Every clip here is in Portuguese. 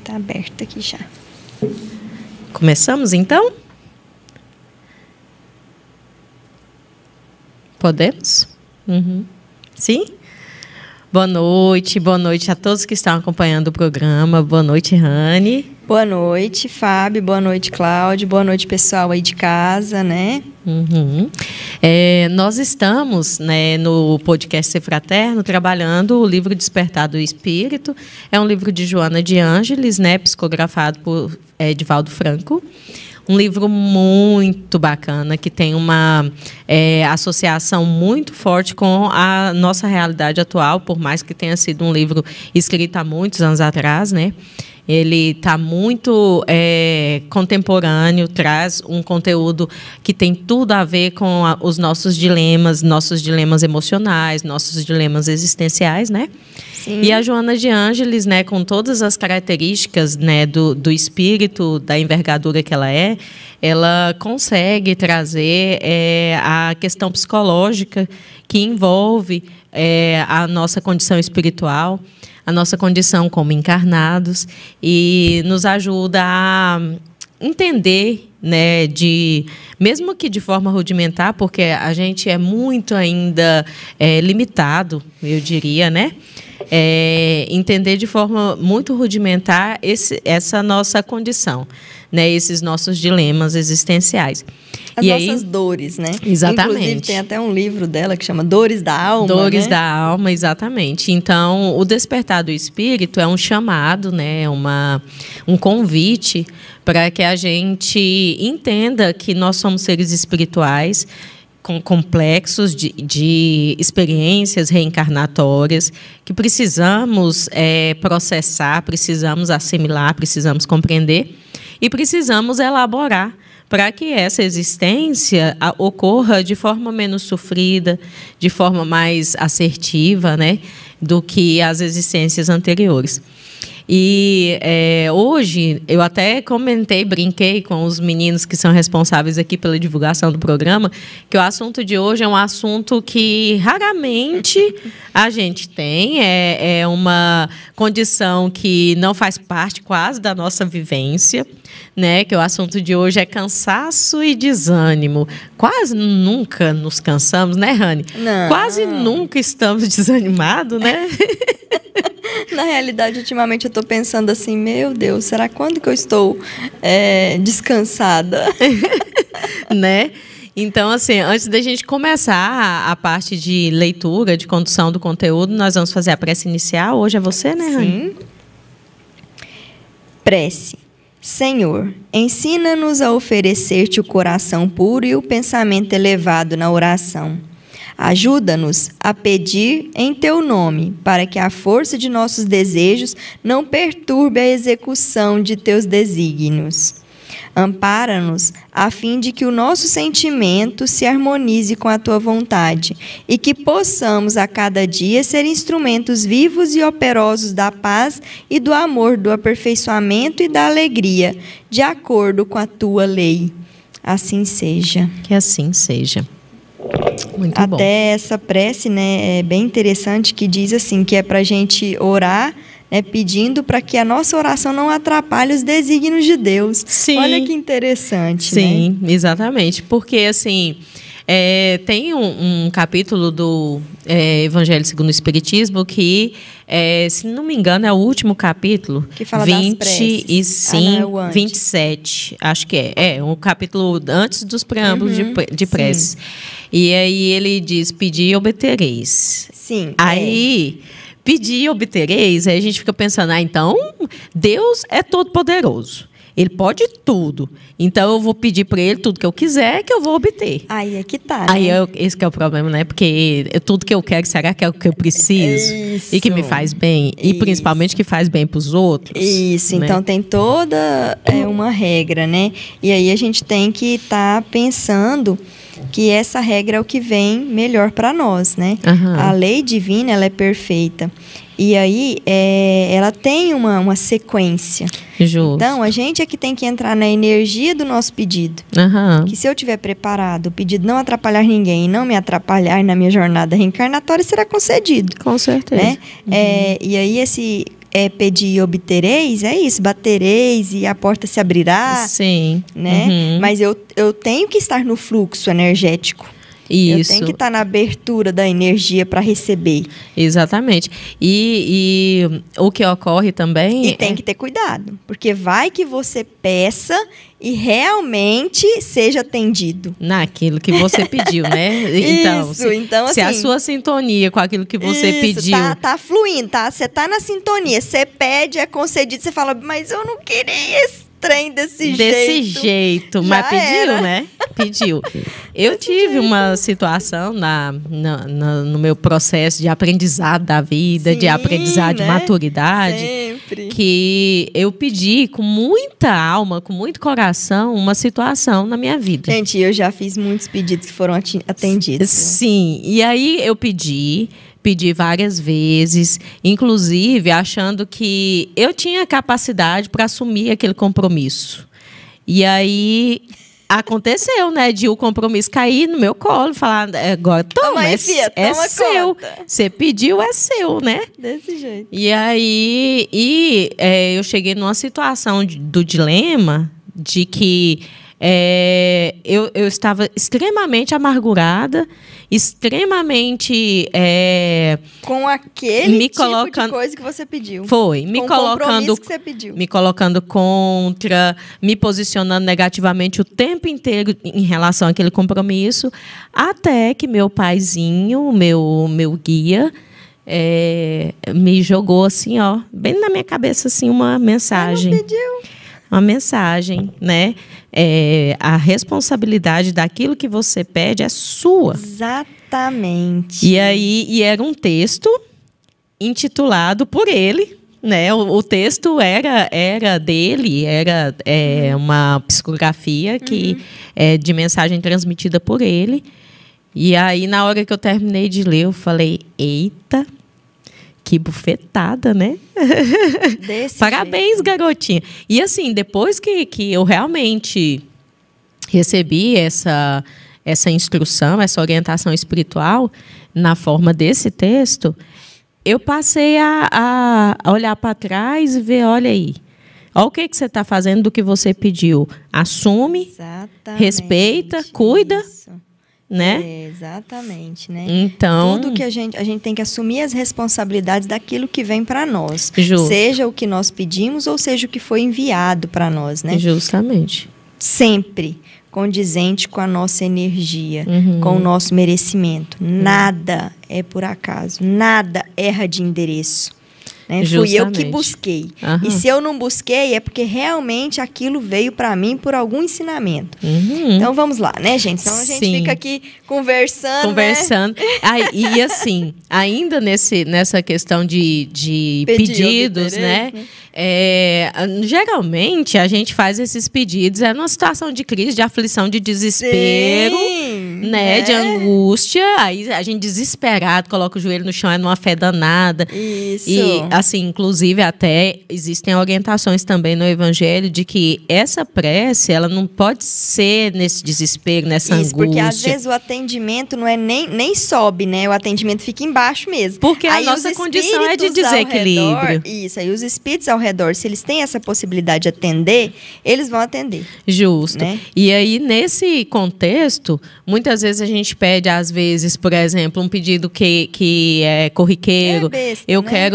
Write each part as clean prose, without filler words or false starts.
Tá aberto aqui já. Começamos, então? Podemos? Sim? Boa noite a todos que estão acompanhando o programa. Boa noite, Rani. Boa noite, Fábio. Boa noite, Cláudio. Boa noite, pessoal aí de casa, né? Nós estamos, né, no podcast Ser Fraterno trabalhando o livro Despertar do Espírito. É um livro de Joana de Ângeles, né, psicografado por Divaldo Franco. Um livro muito bacana, que tem uma associação muito forte com a nossa realidade atual, por mais que tenha sido um livro escrito há muitos anos atrás, né? Ele está muito contemporâneo, traz um conteúdo que tem tudo a ver com os nossos dilemas emocionais, nossos dilemas existenciais, né? Sim. E a Joana de Ângeles, né, com todas as características, né, do espírito, da envergadura que ela consegue trazer a questão psicológica que envolve a nossa condição espiritual, a nossa condição como encarnados, e nos ajuda a entender, né, mesmo que de forma rudimentar, porque a gente é muito ainda limitado, eu diria, né? Entender de forma muito rudimentar essa nossa condição, né? Esses nossos dilemas existenciais. As nossas dores, né? Exatamente. Inclusive, tem até um livro dela que chama Dores da Alma, Dores, né? da Alma, exatamente. Então, o Despertar do Espírito é um chamado, né? Um convite para que a gente entenda que nós somos seres espirituais complexos de experiências reencarnatórias, que precisamos processar, precisamos assimilar, precisamos compreender e precisamos elaborar para que essa existência ocorra de forma menos sofrida, de forma mais assertiva, né, do que as existências anteriores. E hoje, eu até brinquei com os meninos que são responsáveis aqui pela divulgação do programa, que o assunto de hoje é um assunto que raramente a gente tem, é uma condição que não faz parte quase da nossa vivência, né? Que o assunto de hoje é cansaço e desânimo. Quase nunca nos cansamos, né, Rani? Não. Quase nunca estamos desanimados, né? Na realidade, ultimamente eu estou pensando assim, meu Deus, será quando que eu estou descansada? Né? Então, assim, antes da gente começar a parte de leitura, de condução do conteúdo, nós vamos fazer a prece inicial. Hoje é você, né, Rani? Sim. Prece. Senhor, ensina-nos a oferecer-te o coração puro e o pensamento elevado na oração. Ajuda-nos a pedir em teu nome, para que a força de nossos desejos não perturbe a execução de teus desígnios. Ampara-nos a fim de que o nosso sentimento se harmonize com a tua vontade e que possamos a cada dia ser instrumentos vivos e operosos da paz e do amor, do aperfeiçoamento e da alegria, de acordo com a tua lei. Assim seja. Que assim seja. Muito bom. Até essa prece, né, é bem interessante, que diz assim, que é para a gente orar, né, pedindo para que a nossa oração não atrapalhe os desígnios de Deus. Sim. Olha que interessante, Sim, né? Exatamente. Porque, assim, tem um capítulo do Evangelho segundo o Espiritismo que, se não me engano, é o último capítulo. Que fala das preces. 27, acho que é um capítulo antes dos preâmbulos de preces. E aí ele diz, pedi e obtereis. Sim. Aí... Pedir e obtereis, aí a gente fica pensando, então, Deus é todo poderoso. Ele pode tudo. Então, eu vou pedir para ele tudo que eu quiser, que eu vou obter. Aí é que tá, Aí né? esse que é o problema, né? Porque tudo que eu quero, será que é o que eu preciso? Isso. E que me faz bem? E principalmente que faz bem para os outros? Isso, né? Então tem toda uma regra, né? E aí a gente tem que estar pensando que essa regra é o que vem melhor para nós, né? A lei divina, ela é perfeita. E aí, ela tem uma sequência. Justo. Então, a gente é que tem que entrar na energia do nosso pedido. Que se eu estiver preparado, o pedido não atrapalhar ninguém e não me atrapalhar na minha jornada reencarnatória, será concedido. Com certeza. Né? E aí, esse pedir e obtereis, é isso, batereis e a porta se abrirá. Sim. Né? Mas eu tenho que estar no fluxo energético. Eu Isso. tenho que estar na abertura da energia para receber. Exatamente. E o que ocorre também... E tem que ter cuidado, porque vai que você peça e realmente seja atendido. Naquilo que você pediu, né? Então, então se a assim, sua sintonia com aquilo que você pediu... Tá fluindo, tá? Você tá na sintonia, você pede, é concedido, você fala, mas eu não queria esse trem desse jeito. Mas Já pediu, era. né? Pediu. Eu tive uma situação no meu processo de aprendizado da vida, de Sim, aprendizado de né? maturidade, Sempre. que eu pedi com muita alma, com muito coração, uma situação na minha vida. Gente, eu já fiz muitos pedidos que foram atendidos. Sim, e aí eu pedi várias vezes, inclusive achando que eu tinha capacidade para assumir aquele compromisso. E aí aconteceu, né, de o compromisso cair no meu colo, falar, agora toma, aí, filha, é toma seu. conta. Você pediu, é seu, né? Desse jeito. E aí eu cheguei numa situação do dilema de que eu estava extremamente amargurada, extremamente Com aquele me tipo colocando, de coisa que você pediu. foi, Com o compromisso que você pediu. me colocando contra, me posicionando negativamente o tempo inteiro em relação àquele compromisso, até que meu paizinho, meu guia, me jogou assim, ó, bem na minha cabeça assim uma mensagem. Não pediu. Uma mensagem, né? A responsabilidade daquilo que você pede é sua. Exatamente. E era um texto intitulado por ele, né? O texto era dele, era uma psicografia de mensagem transmitida por ele. E aí, na hora que eu terminei de ler, eu falei, eita, que bufetada, né? Parabéns, garotinha. E assim, depois que eu realmente recebi essa instrução, essa orientação espiritual na forma desse texto, eu passei a olhar para trás e ver, olha aí, olha o que você está fazendo do que você pediu. Assume, respeita, cuida. Isso. Né? Exatamente, né? Então, tudo que a gente tem que assumir as responsabilidades daquilo que vem para nós, justo. Seja o que nós pedimos ou seja o que foi enviado para nós, né? Justamente. Sempre condizente com a nossa energia, com o nosso merecimento. Nada é por acaso, nada erra de endereço. Né? Fui eu que busquei. E se eu não busquei, é porque realmente aquilo veio para mim por algum ensinamento. Então vamos lá, né, gente? Então a gente fica aqui conversando. Né? E assim, ainda nessa questão de pedidos, né? Geralmente a gente faz esses pedidos numa situação de crise, de aflição, de desespero. Sim, né? De angústia. Aí a gente desesperado coloca o joelho no chão, numa fé danada. Isso. E assim, inclusive até existem orientações também no Evangelho de que essa prece, ela não pode ser nesse desespero, nessa angústia. Porque às vezes o atendimento não é nem sobe, né? O atendimento fica embaixo mesmo. Porque a nossa condição é de desequilíbrio. Isso, aí os espíritos ao redor, se eles têm essa possibilidade de atender, eles vão atender. Justo. Né? E aí, nesse contexto, muitas vezes a gente pede, às vezes, por exemplo, um pedido que é corriqueiro. Besta, eu né?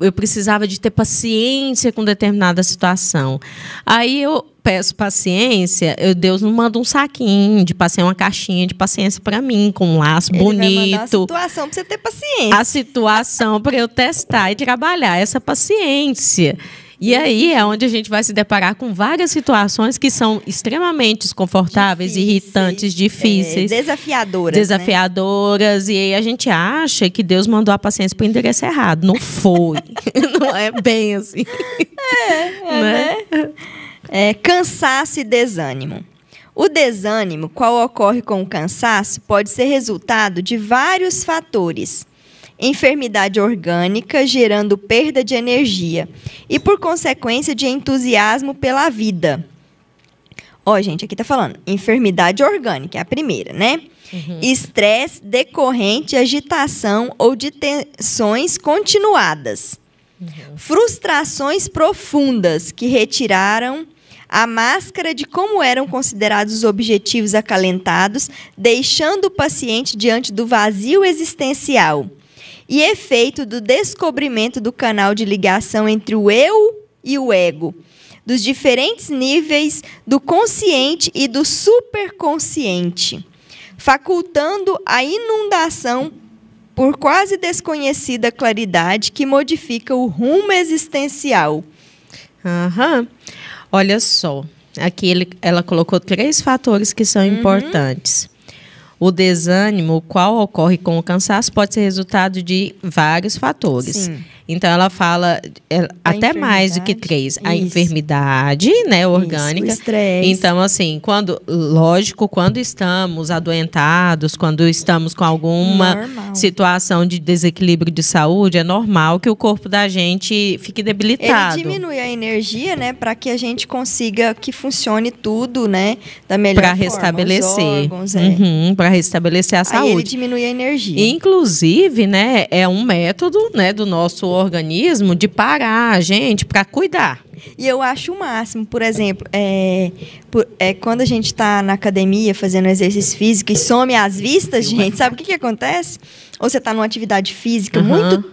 eu precisava de ter paciência com determinada situação. Aí eu peço paciência, Deus não manda um saquinho de paciência, uma caixinha de paciência para mim, com um laço bonito. Ele vai mandar a situação para você ter paciência. A situação para eu testar e trabalhar essa paciência. E aí é onde a gente vai se deparar com várias situações que são extremamente desconfortáveis, irritantes, difíceis. Desafiadoras. Desafiadoras. Né? E aí a gente acha que Deus mandou a paciência para o endereço errado. Não foi. Não é bem assim. Né? Cansaço e desânimo. O desânimo, qual ocorre com o cansaço, pode ser resultado de vários fatores. Enfermidade orgânica, gerando perda de energia e, por consequência, de entusiasmo pela vida. Ó, gente, aqui tá falando enfermidade orgânica, é a primeira, né? Estresse decorrente de agitação ou de tensões continuadas. Frustrações profundas que retiraram a máscara de como eram considerados os objetivos acalentados, deixando o paciente diante do vazio existencial. E efeito do descobrimento do canal de ligação entre o eu e o ego, dos diferentes níveis do consciente e do superconsciente, facultando a inundação por quase desconhecida claridade que modifica o rumo existencial. Olha só, aqui ela colocou 3 fatores que são importantes. O desânimo, o qual ocorre com o cansaço, pode ser resultado de vários fatores. Sim. Então, ela fala até mais do que 3. A enfermidade, né, orgânica. Isso, o estresse. Então, assim, quando estamos adoentados, quando estamos com alguma situação de desequilíbrio de saúde, é normal que o corpo da gente fique debilitado. Ele diminui a energia, né, para que a gente consiga que funcione tudo, né, da melhor forma. Para restabelecer. Para restabelecer a saúde. Aí ele diminui a energia. Inclusive, né, é um método, né, do nosso organismo de parar a gente para cuidar. E eu acho o máximo, por exemplo, quando a gente está na academia fazendo exercício físico e some as vistas, gente, sabe o que acontece? Ou você está numa atividade física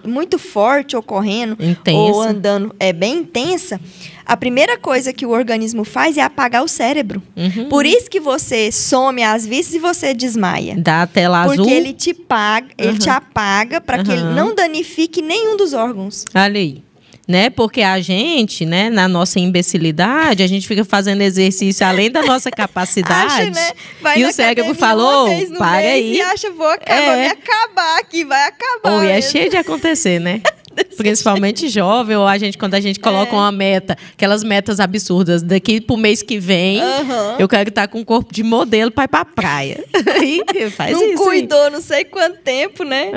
muito forte, ou correndo, intensa, ou andando bem intensa, a primeira coisa que o organismo faz é apagar o cérebro. Por isso que você some as vistas e você desmaia. Dá a tela azul. Porque ele te apaga para que ele não danifique nenhum dos órgãos. Olha aí. Né? Porque a gente, né, na nossa imbecilidade, a gente fica fazendo exercício além da nossa capacidade. Acha, né? Vai e o cérebro falou, para aí. E acha, vou me acabar aqui, vai acabar. E é cheio de acontecer, né? Principalmente jovem, ou quando a gente coloca uma meta, aquelas metas absurdas, daqui pro mês que vem, eu quero estar com um corpo de modelo para ir pra praia. E faz não isso. Cuidou não sei quanto tempo, né?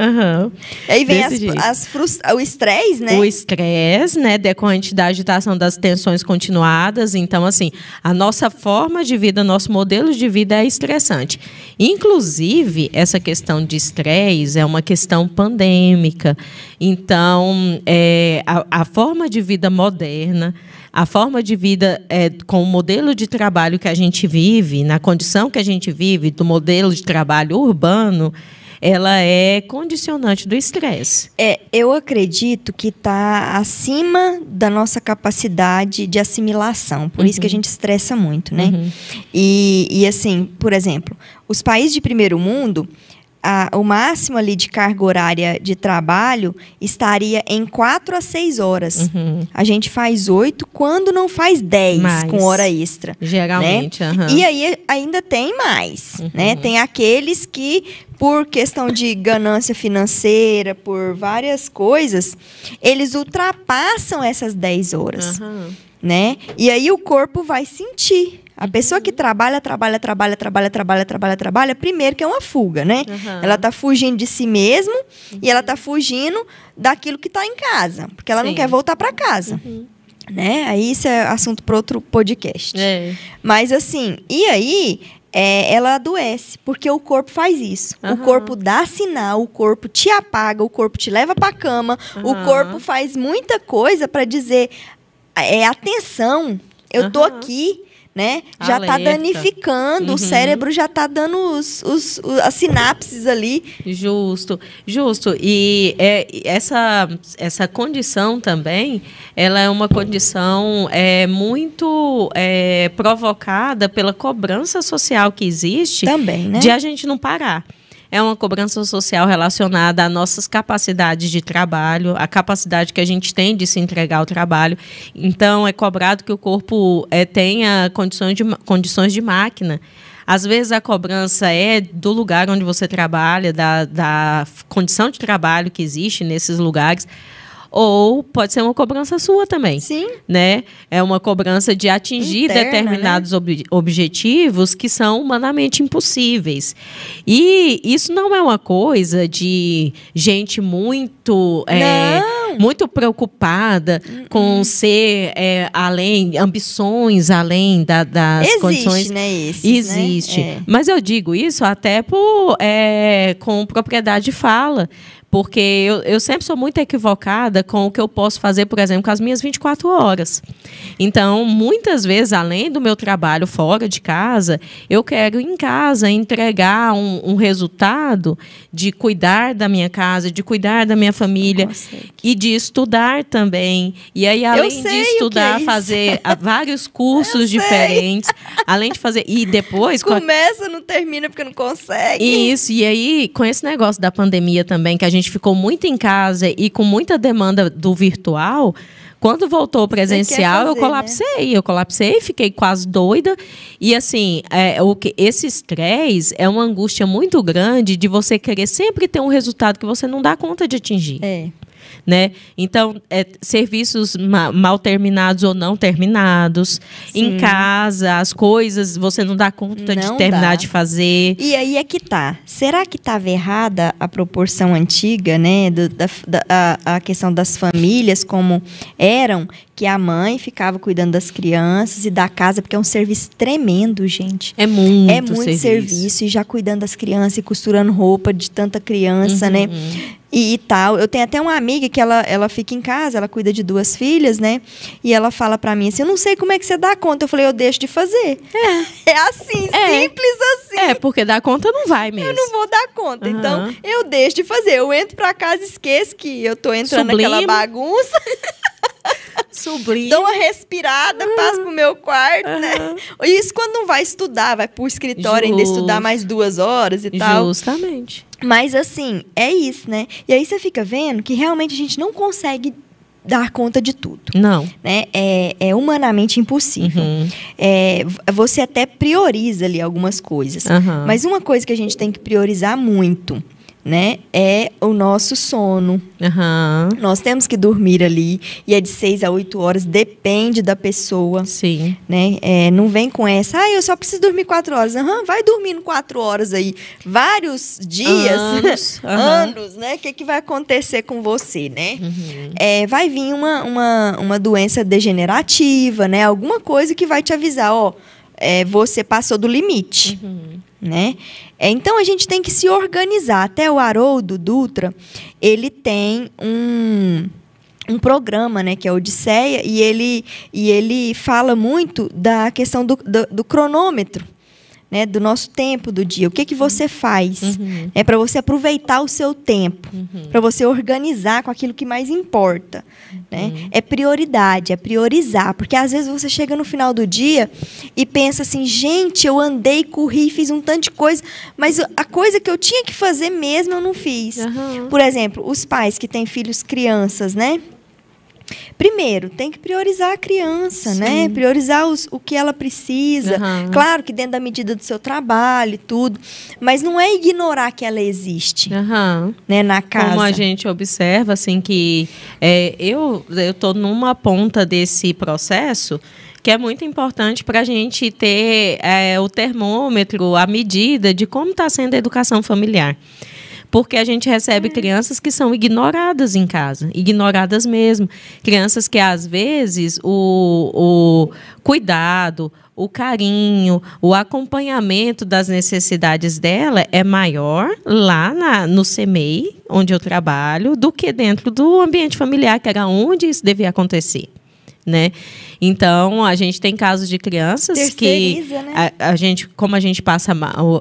Aí vem o estresse, né? O estresse, né, decorrente da agitação das tensões continuadas. Então, assim, a nossa forma de vida, nosso modelo de vida é estressante. Inclusive, essa questão de estresse é uma questão pandêmica. Então, a forma de vida moderna, a forma de vida com o modelo de trabalho que a gente vive, na condição que a gente vive, do modelo de trabalho urbano, ela é condicionante do estresse. Eu acredito que está acima da nossa capacidade de assimilação. Por isso que a gente estressa muito, né? E assim, por exemplo, os países de primeiro mundo, o máximo ali de carga horária de trabalho estaria em 4 a 6 horas. A gente faz 8, quando não faz 10 com hora extra. Geralmente. Né? E aí ainda tem mais. Né? Tem aqueles que, por questão de ganância financeira, por várias coisas, eles ultrapassam essas 10 horas. Né? E aí o corpo vai sentir. A pessoa que trabalha, primeiro que é uma fuga, né? Ela está fugindo de si mesma e ela está fugindo daquilo que está em casa, porque ela não quer voltar para casa. Né? Aí isso é assunto para outro podcast. Mas assim, e aí ela adoece, porque o corpo faz isso. O corpo dá sinal, o corpo te apaga, o corpo te leva para a cama, o corpo faz muita coisa para dizer, atenção, eu tô aqui. Né? Já está danificando, o cérebro já está dando as sinapses ali. Justo. E essa condição também, ela é uma condição muito provocada pela cobrança social que existe também, né? De a gente não parar. É uma cobrança social relacionada às nossas capacidades de trabalho, a capacidade que a gente tem de se entregar ao trabalho. Então, é cobrado que o corpo tenha condições de máquina. Às vezes, a cobrança é do lugar onde você trabalha, da condição de trabalho que existe nesses lugares. Ou pode ser uma cobrança sua também. Sim. Né? É uma cobrança de atingir determinados objetivos que são humanamente impossíveis. E isso não é uma coisa de gente muito preocupada com ser ambições além das condições. Né, esses, existe. Né? Mas eu digo isso até com propriedade de fala. Porque eu sempre sou muito equivocada com o que eu posso fazer, por exemplo, com as minhas 24 horas. Então, muitas vezes, além do meu trabalho fora de casa, eu quero em casa entregar um resultado de cuidar da minha casa, de cuidar da minha família e de estudar também. E aí, além de estudar, fazer vários cursos diferentes, além de fazer... E depois... Começa, não termina porque não consegue. Isso, e aí, com esse negócio da pandemia também, que a gente ficou muito em casa e com muita demanda do virtual, quando voltou o presencial, eu colapsei. Né? Eu colapsei, fiquei quase doida. E assim, esse estresse é uma angústia muito grande de você querer sempre ter um resultado que você não dá conta de atingir. Né? Então, serviços mal terminados ou não terminados. Sim. Em casa, as coisas você não dá conta de terminar de fazer. E aí é que tá. Será que estava errada a proporção antiga, né? A questão das famílias como eram, que a mãe ficava cuidando das crianças e da casa, porque é um serviço tremendo, gente. É muito serviço. E já cuidando das crianças e costurando roupa de tanta criança, né? E tal. Eu tenho até uma amiga que ela fica em casa, ela cuida de 2 filhas, né? E ela fala pra mim assim, eu não sei como é que você dá conta. Eu falei, eu deixo de fazer. É assim, simples assim. Porque dar conta não vai mesmo. Eu não vou dar conta. Então, eu deixo de fazer. Eu entro pra casa e esqueço que eu tô entrando naquela bagunça. Sublime. Dou uma respirada, passo pro meu quarto, né? Isso quando não vai estudar, vai pro escritório ainda estudar mais 2 horas e tal. Justamente. Mas assim, é isso, né? E aí você fica vendo que realmente a gente não consegue dar conta de tudo. Não. Né? É humanamente impossível. Você até prioriza ali algumas coisas. Mas uma coisa que a gente tem que priorizar muito, né, é o nosso sono. Nós temos que dormir ali, e é de 6 a 8 horas, depende da pessoa. Sim. Né? Não vem com essa, eu só preciso dormir 4 horas. Vai dormindo 4 horas aí, vários dias, anos, né? O que vai acontecer com você, né? Vai vir uma doença degenerativa, né? Alguma coisa que vai te avisar, você passou do limite. Né? Então, a gente tem que se organizar. Até o Haroldo Dutra, ele tem um programa, né, que é a Odisseia, e ele fala muito da questão do cronômetro, né, do nosso tempo do dia. O que você faz para você aproveitar o seu tempo, para você organizar com aquilo que mais importa. Né? É prioridade, é priorizar. Porque às vezes você chega no final do dia e pensa assim, gente, eu andei, corri, fiz um tanto de coisa, mas a coisa que eu tinha que fazer mesmo eu não fiz. Por exemplo, os pais que têm filhos crianças, né? Primeiro, tem que priorizar a criança, né? Priorizar o que ela precisa. Claro que dentro da medida do seu trabalho e tudo. Mas não é ignorar que ela existe, né, na casa. Como a gente observa, assim, que eu estou numa ponta desse processo que é muito importante para a gente ter o termômetro, a medida de como está sendo a educação familiar. Porque a gente recebe crianças que são ignoradas em casa, ignoradas mesmo. Crianças que, às vezes, o cuidado, o carinho, o acompanhamento das necessidades dela é maior lá no CMEI, onde eu trabalho, do que dentro do ambiente familiar, que era onde isso devia acontecer. Né? Então, a gente tem casos de crianças que né? Como a gente passa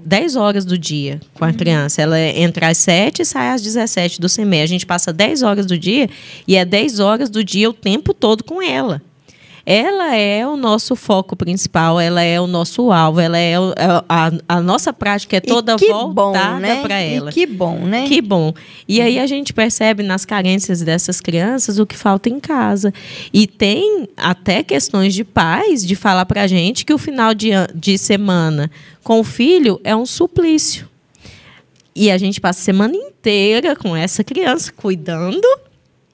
10 horas do dia com a criança, ela entra às 7 e sai às 17 do CME. A gente passa 10 horas do dia e é 10 horas do dia o tempo todo com ela. Ela é o nosso foco principal, ela é o nosso alvo, ela é a nossa prática é toda voltada para ela. E que bom, né? Que bom. E aí a gente percebe nas carências dessas crianças o que falta em casa. E tem até questões de pais de falar para a gente que o final de semana com o filho é um suplício. E a gente passa a semana inteira com essa criança cuidando.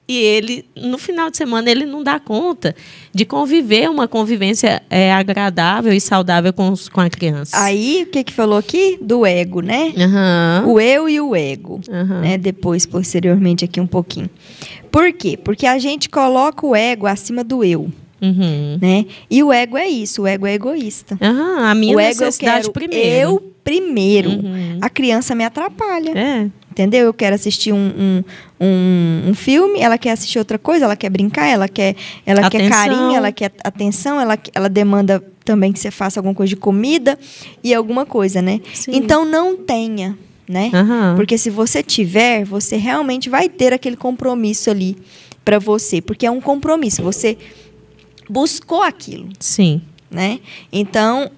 E ele, no final de semana, ele não dá conta de conviver uma convivência agradável e saudável com a criança. Aí, o que falou aqui? Do ego, né? O eu e o ego. Né? Depois, posteriormente, aqui um pouquinho. Por quê? Porque a gente coloca o ego acima do eu. Né? E o ego é isso, o ego é egoísta. A minha necessidade primeiro. Eu primeiro. A criança me atrapalha. entendeu? Eu quero assistir um filme, ela quer assistir outra coisa, ela quer brincar, ela quer carinho, ela quer atenção, ela demanda também que você faça alguma coisa de comida e alguma coisa, né? Sim. Então, não tenha, né? Porque se você tiver, você realmente vai ter aquele compromisso ali para você, porque é um compromisso, você buscou aquilo. Sim. Né? Então,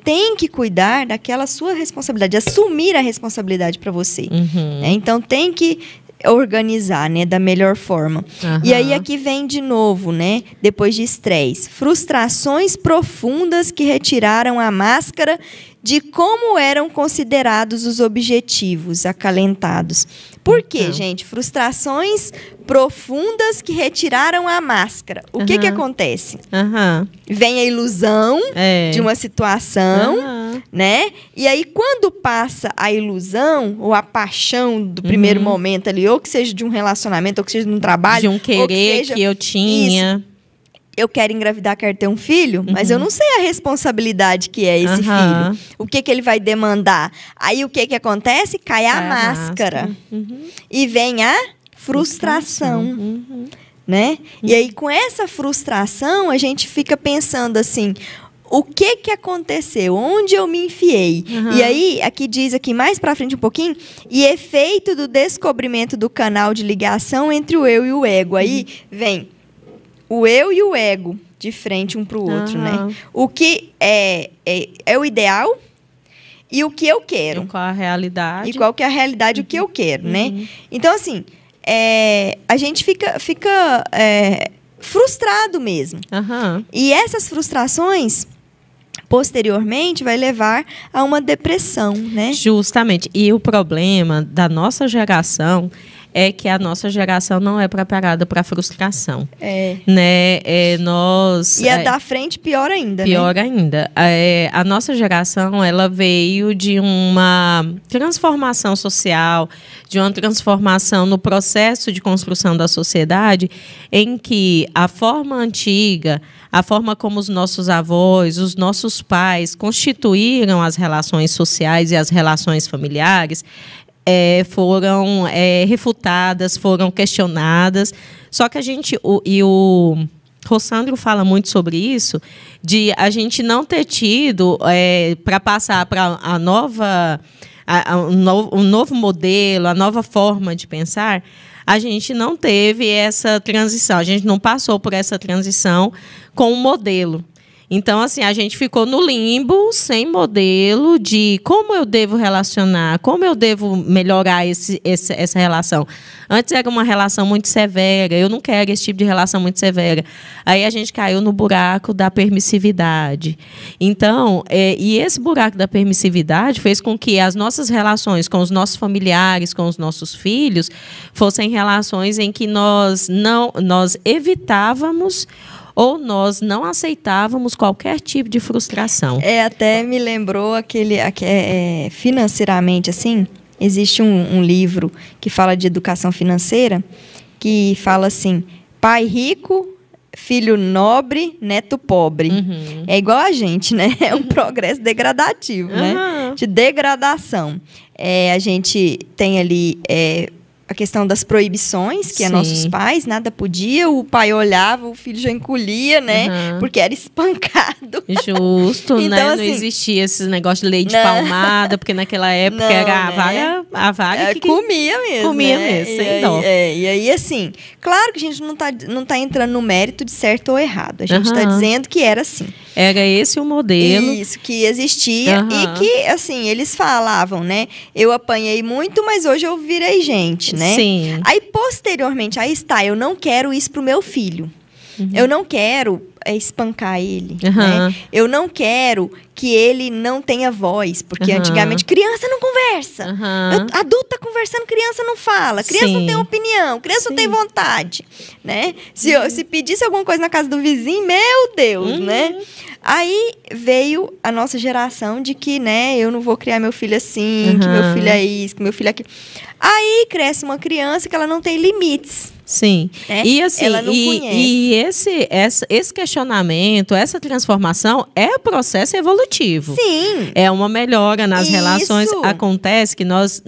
tem que cuidar daquela sua responsabilidade, assumir a responsabilidade para você. Né? Então, tem que organizar, né, da melhor forma. E aí, aqui vem de novo, né, depois de estresse, frustrações profundas que retiraram a máscara de como eram considerados os objetivos acalentados. Por quê, gente? Frustrações profundas que retiraram a máscara. O que acontece? Vem a ilusão de uma situação, né? E aí, quando passa a ilusão ou a paixão do primeiro momento ali, ou que seja de um relacionamento, ou que seja de um trabalho... De um querer que eu tinha... Isso. Eu quero engravidar, quero ter um filho, mas eu não sei a responsabilidade que é esse filho. O que ele vai demandar. Aí, o que acontece? Cai a máscara. E vem a frustração. Né? E aí, com essa frustração, a gente fica pensando assim... O que aconteceu? Onde eu me enfiei? E aí, aqui diz aqui mais pra frente um pouquinho, e efeito do descobrimento do canal de ligação entre o eu e o ego. Aí vem o eu e o ego de frente um pro outro, né? O que é o ideal e o que eu quero. E qual a realidade. E qual que é a realidade, o que eu quero, né? Então, assim, a gente fica frustrado mesmo. E essas frustrações... posteriormente, vai levar a uma depressão, né? Justamente. E o problema da nossa geração é que a nossa geração não é preparada para a frustração. Né? E a da frente, pior ainda, pior né? ainda. A nossa geração, ela veio de uma transformação social, de uma transformação no processo de construção da sociedade, em que a forma antiga, a forma como os nossos avós, os nossos pais constituíram as relações sociais e as relações familiares, foram refutadas, foram questionadas. Só que o Rossandro fala muito sobre isso, de a gente não ter tido, para passar para um novo modelo, a nova forma de pensar, a gente não teve essa transição, a gente não passou por essa transição com um modelo. Então, assim, a gente ficou no limbo, sem modelo de como eu devo relacionar, como eu devo melhorar essa relação. Antes era uma relação muito severa, eu não quero esse tipo de relação muito severa. Aí a gente caiu no buraco da permissividade. Então, e esse buraco da permissividade fez com que as nossas relações com os nossos familiares, com os nossos filhos, fossem relações em que nós evitávamos ou nós não aceitávamos qualquer tipo de frustração. Até me lembrou financeiramente, assim, existe um livro que fala de educação financeira, que fala assim, pai rico, filho nobre, neto pobre. É igual a gente, né? É um progresso degradativo, né? De degradação. A gente tem ali... a questão das proibições, que nossos pais, nada podia, o pai olhava, o filho já encolhia, né? Porque era espancado. Justo, então, né? Assim, não existia esses negócios de lei de palmada, porque naquela época era a vaga que comia mesmo. Comia mesmo, sem dó. E aí, assim, claro que a gente não tá entrando no mérito de certo ou errado. A gente está dizendo que era assim. Era esse o modelo. Isso, que existia e que, assim, eles falavam, né? Eu apanhei muito, mas hoje eu virei gente, né? Sim. Aí, posteriormente, eu não quero isso pro meu filho. Eu não quero espancar ele, né? Eu não quero que ele não tenha voz, porque antigamente criança não conversa. Adulta conversando, criança não fala. Criança não tem opinião, criança não tem vontade, né? Se pedisse alguma coisa na casa do vizinho, meu Deus, né? Aí veio a nossa geração de que, né, eu não vou criar meu filho assim, que meu filho é isso, que meu filho é aquilo. Aí cresce uma criança que ela não tem limites. Sim. Né? E assim, ela não conhece. E esse questionamento, essa transformação é processo evolutivo. Sim. É uma melhora nas relações. Acontece que nós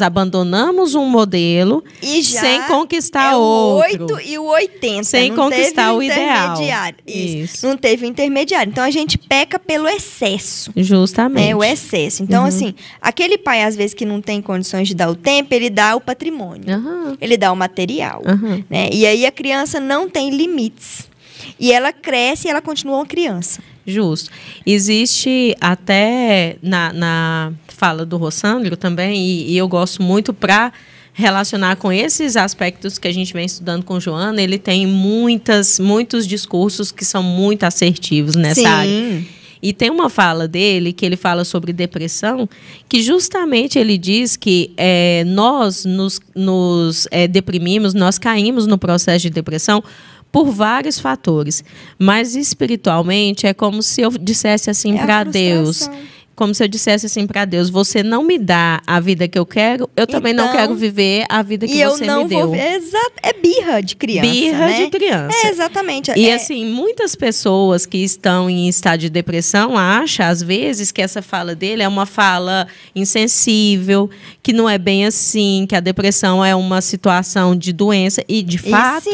abandonamos um modelo e já sem conquistar o outro. 8 e o 80. Sem não conquistar teve o ideal. Isso. Não teve intermediário. Então a gente peca pelo excesso. Justamente. Né? O excesso. Então, assim, aquele pai, às vezes, que não tem condições de dar o tempo, ele dá o patrimônio. Ele dá o material. Né? E aí a criança não tem limites. E ela cresce e ela continua uma criança. Justo. Existe até na fala do Rossandro também, e eu gosto muito para relacionar com esses aspectos que a gente vem estudando com Joana, ele tem muitos discursos que são muito assertivos nessa área. E tem uma fala dele, que ele fala sobre depressão, que justamente ele diz que nós nos deprimimos, nós caímos no processo de depressão por vários fatores. Mas espiritualmente é como se eu dissesse assim para Deus... Como se eu dissesse assim para Deus, você não me dá a vida que eu quero, eu também não quero viver a vida que você me deu. É birra de criança, birra, né? de criança. É, exatamente. E assim, muitas pessoas que estão em estado de depressão acham, às vezes, que essa fala dele é uma fala insensível, que não é bem assim, que a depressão é uma situação de doença. E, de fato...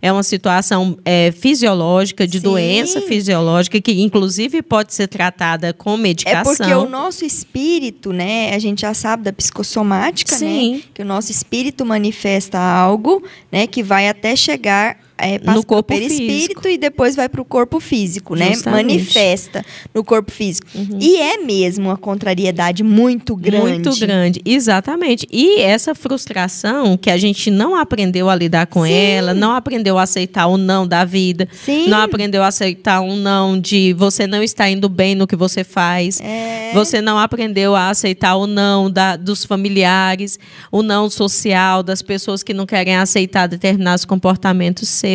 É uma situação fisiológica, de doença fisiológica, que inclusive pode ser tratada com medicação. É porque o nosso espírito, né? A gente já sabe da psicossomática, né? Que o nosso espírito manifesta algo, né? Que vai até chegar... no corpo perispírito físico. E depois vai para o corpo físico, né? Justamente. Manifesta no corpo físico. E é mesmo uma contrariedade muito grande. Muito grande, exatamente. E essa frustração que a gente não aprendeu a lidar com ela, não aprendeu a aceitar o não da vida, não aprendeu a aceitar o não de você não está indo bem no que você faz, você não aprendeu a aceitar o não dos familiares, o não social, das pessoas que não querem aceitar determinados comportamentos seus.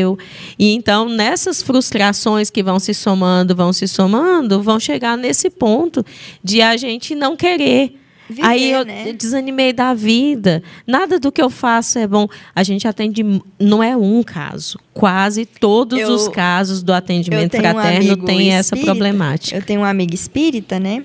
E então, nessas frustrações que vão se somando, vão chegar nesse ponto de a gente não querer. Viver, aí eu desanimei da vida. Nada do que eu faço é bom. A gente atende, não é um caso. Quase todos os casos do atendimento fraterno têm essa problemática. Eu tenho um amigo espírita, né?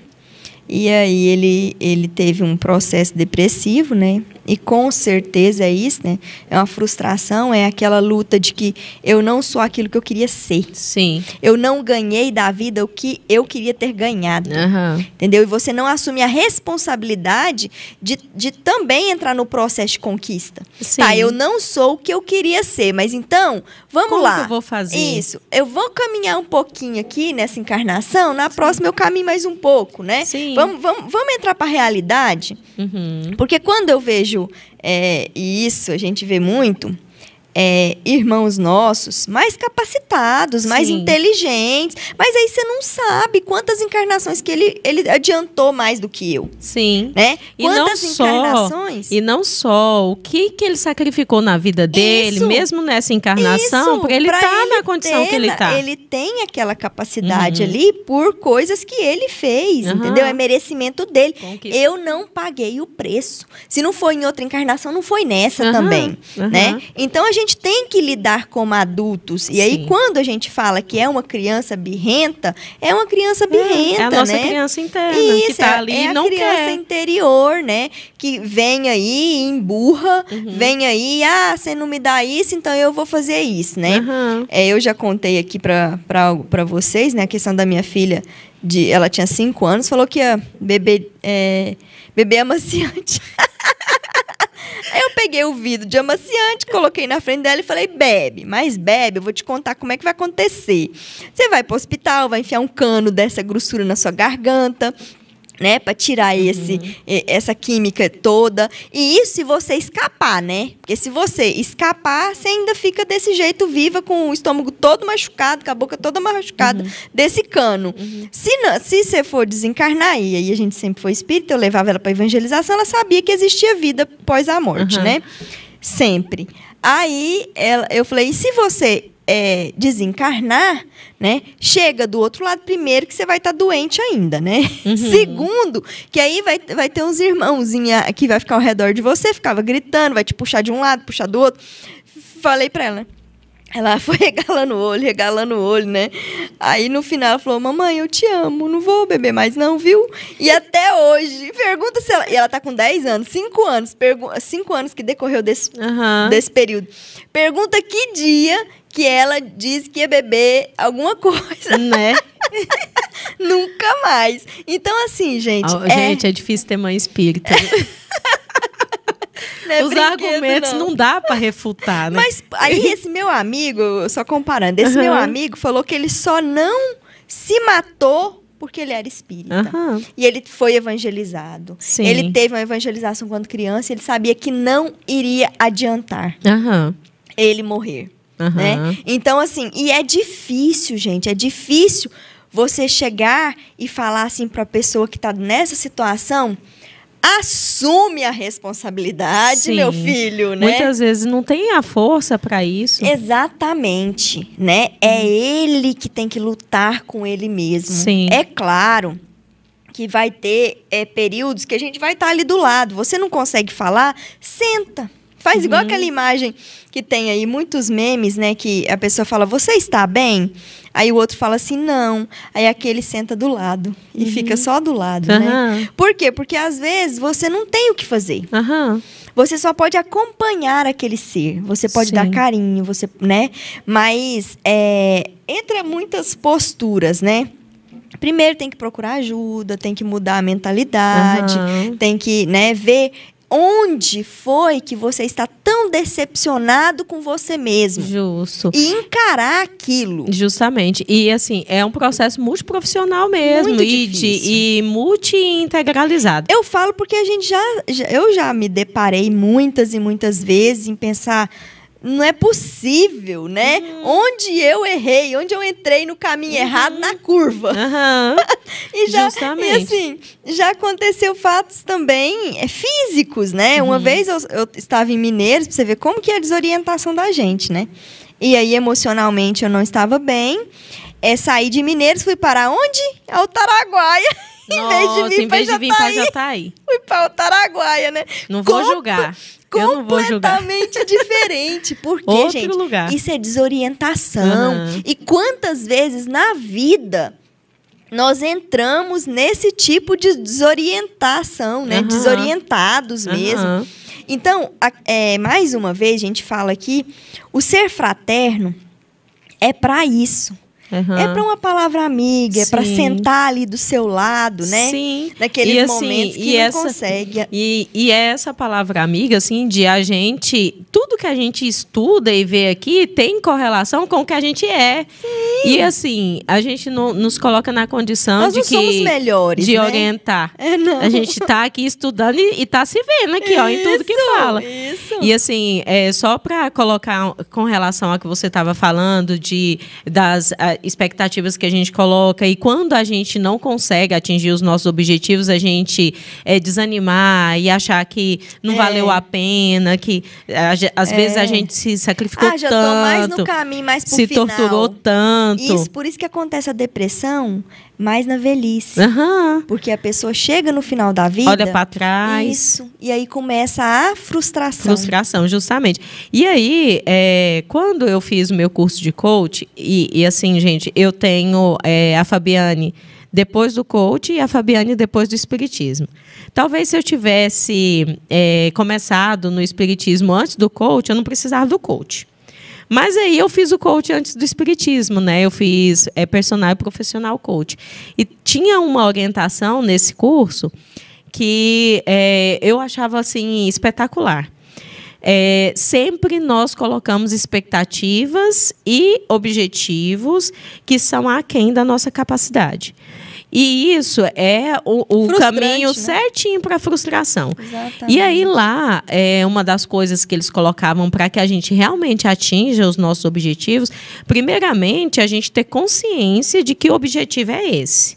E aí ele teve um processo depressivo, né? E com certeza é isso, né? É uma frustração, é aquela luta de que eu não sou aquilo que eu queria ser. Sim. Eu não ganhei da vida o que eu queria ter ganhado. Entendeu? E você não assume a responsabilidade de também entrar no processo de conquista. Sim. Tá, eu não sou o que eu queria ser, mas então, vamos lá. Como que eu vou fazer? Isso. Eu vou caminhar um pouquinho aqui nessa encarnação, na próxima eu caminho mais um pouco, né? Sim. Vamos entrar para a realidade? Porque quando eu vejo e isso a gente vê muito, irmãos nossos mais capacitados, mais inteligentes, mas aí você não sabe quantas encarnações que ele adiantou mais do que eu. Sim. Né? Quantas encarnações? E não só o que ele sacrificou na vida dele, mesmo nessa encarnação, para ele estar na condição que ele está. Ele tem aquela capacidade ali por coisas que ele fez, entendeu? É merecimento dele. Eu não paguei o preço. Se não foi em outra encarnação, não foi nessa também, né? Então a gente tem que lidar como adultos. E aí, quando a gente fala que é uma criança birrenta, é uma criança birrenta, é a nossa né? criança interna, isso, que está ali e não quer. É a criança interior, né? Que vem aí e emburra, vem aí, você não me dá isso, então eu vou fazer isso, né? Eu já contei aqui para vocês, né? A questão da minha filha, ela tinha 5 anos, falou que ia beber amaciante. Aí eu peguei o vidro de amaciante, coloquei na frente dela e falei, bebe, mas bebe, eu vou te contar como é que vai acontecer. Você vai para o hospital, vai enfiar um cano dessa grossura na sua garganta, né, para tirar essa química toda. E isso se você escapar, né? Porque se você escapar, você ainda fica desse jeito viva, com o estômago todo machucado, com a boca toda machucada desse cano. Se você for desencarnar, e aí a gente sempre foi espírita, eu levava ela para evangelização, ela sabia que existia vida após a morte, né? Sempre. Aí eu falei, e se você desencarnar, né? Chega do outro lado, primeiro, que você vai estar doente ainda, né? Uhum. Segundo, que aí vai ter uns irmãozinhos que vai ficar ao redor de você, ficava gritando, vai te puxar de um lado, puxar do outro. Falei pra ela, ela foi regalando o olho, né? Aí, no final, ela falou, mamãe, eu te amo, não vou beber mais não, viu? E até hoje, pergunta se ela... E ela tá com 10 anos, 5 anos. 5 anos que decorreu desse período. Pergunta que dia que ela disse que ia beber alguma coisa. Né? Nunca mais. Então, assim, gente... Gente, é difícil ter mãe espírita. Os argumentos não dá para refutar, né? Mas aí esse meu amigo, só comparando, esse meu amigo falou que ele só não se matou porque ele era espírita. E ele foi evangelizado. Sim. Ele teve uma evangelização quando criança, ele sabia que não iria adiantar ele morrer. Né? Então, assim, e é difícil, gente, é difícil você chegar e falar assim para a pessoa que está nessa situação... Assume a responsabilidade, Sim. meu filho, né? Muitas vezes não tem a força para isso. Exatamente, né? É ele que tem que lutar com ele mesmo. Sim. É claro que vai ter períodos que a gente vai estar ali do lado. Você não consegue falar? Senta. Faz igual aquela imagem que tem aí, muitos memes, né? Que a pessoa fala, você está bem? Aí o outro fala assim, não. Aí aquele senta do lado e fica só do lado, né? Por quê? Porque às vezes você não tem o que fazer. Você só pode acompanhar aquele ser. Você pode dar carinho, né? Mas entra muitas posturas, né? Primeiro tem que procurar ajuda, tem que mudar a mentalidade, tem que, né, ver... Onde foi que você está tão decepcionado com você mesmo? Justo. E encarar aquilo. Justamente. E, assim, é um processo multiprofissional mesmo. Muito e multi-integralizado. Eu falo porque eu já me deparei muitas e muitas vezes em pensar... Não é possível, né? Onde eu errei, onde eu entrei no caminho errado, na curva. Justamente. E assim, já aconteceu fatos também físicos, né? Uma vez eu estava em Mineiros, pra você ver como que é a desorientação da gente, né? E aí, emocionalmente, eu não estava bem. Saí de Mineiros, fui para onde? Altaraguaia. Em vez de vir para Jataí. Fui para Altaraguaia, né? Não vou julgar. Eu não vou julgar. Completamente diferente. Porque, Outro gente, lugar. Isso é desorientação. E quantas vezes na vida nós entramos nesse tipo de desorientação, né? Desorientados mesmo. Então, mais uma vez, a gente fala aqui, o ser fraterno é para isso. É para uma palavra amiga, é para sentar ali do seu lado, né? Sim. Naqueles momentos que não consegue. E essa palavra amiga, assim, de a gente... Tudo que a gente estuda e vê aqui tem correlação com o que a gente é. Sim. E, assim, a gente não nos coloca na condição Nós não somos melhores, de né? orientar. Não. A gente tá aqui estudando e tá se vendo aqui, ó, em tudo que fala. Isso. E, assim, só para colocar com relação ao que você estava falando, das expectativas que a gente coloca, e quando a gente não consegue atingir os nossos objetivos, a gente desanimar e achar que não valeu a pena, que às vezes a gente se sacrificou tanto, já tô mais no caminho, mais pro se final. torturou tanto. Isso, por isso que acontece a depressão mais na velhice. Porque a pessoa chega no final da vida... Olha para trás. Isso. E aí começa a frustração. Frustração, justamente. E aí, quando eu fiz o meu curso de coach, e assim, gente, eu tenho a Fabiane depois do coach e a Fabiane depois do espiritismo. Talvez se eu tivesse começado no espiritismo antes do coach, eu não precisava do coach. Mas aí eu fiz o coach antes do espiritismo, né? Eu fiz personal e profissional coach. E tinha uma orientação nesse curso que eu achava assim espetacular. Sempre nós colocamos expectativas e objetivos que são aquém da nossa capacidade. E isso é o caminho, né, certinho para a frustração. Exatamente. E aí lá, uma das coisas que eles colocavam para que a gente realmente atinja os nossos objetivos, primeiramente, a gente ter consciência de que o objetivo é esse.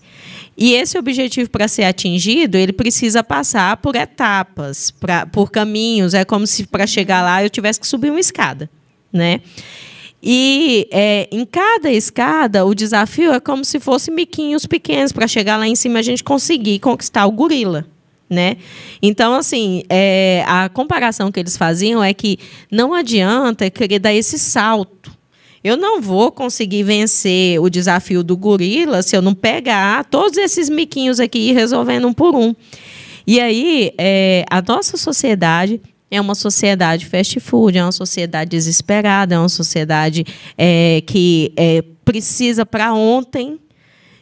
E esse objetivo, para ser atingido, ele precisa passar por etapas, por caminhos. É como se para chegar lá eu tivesse que subir uma escada, né? E em cada escada, o desafio é como se fossem miquinhos pequenos para chegar lá em cima e a gente conseguir conquistar o gorila, né? Então, assim, a comparação que eles faziam é que não adianta querer dar esse salto. Eu não vou conseguir vencer o desafio do gorila se eu não pegar todos esses miquinhos aqui e ir resolvendo um por um. E aí, a nossa sociedade é uma sociedade fast food, é uma sociedade desesperada, é uma sociedade que precisa para ontem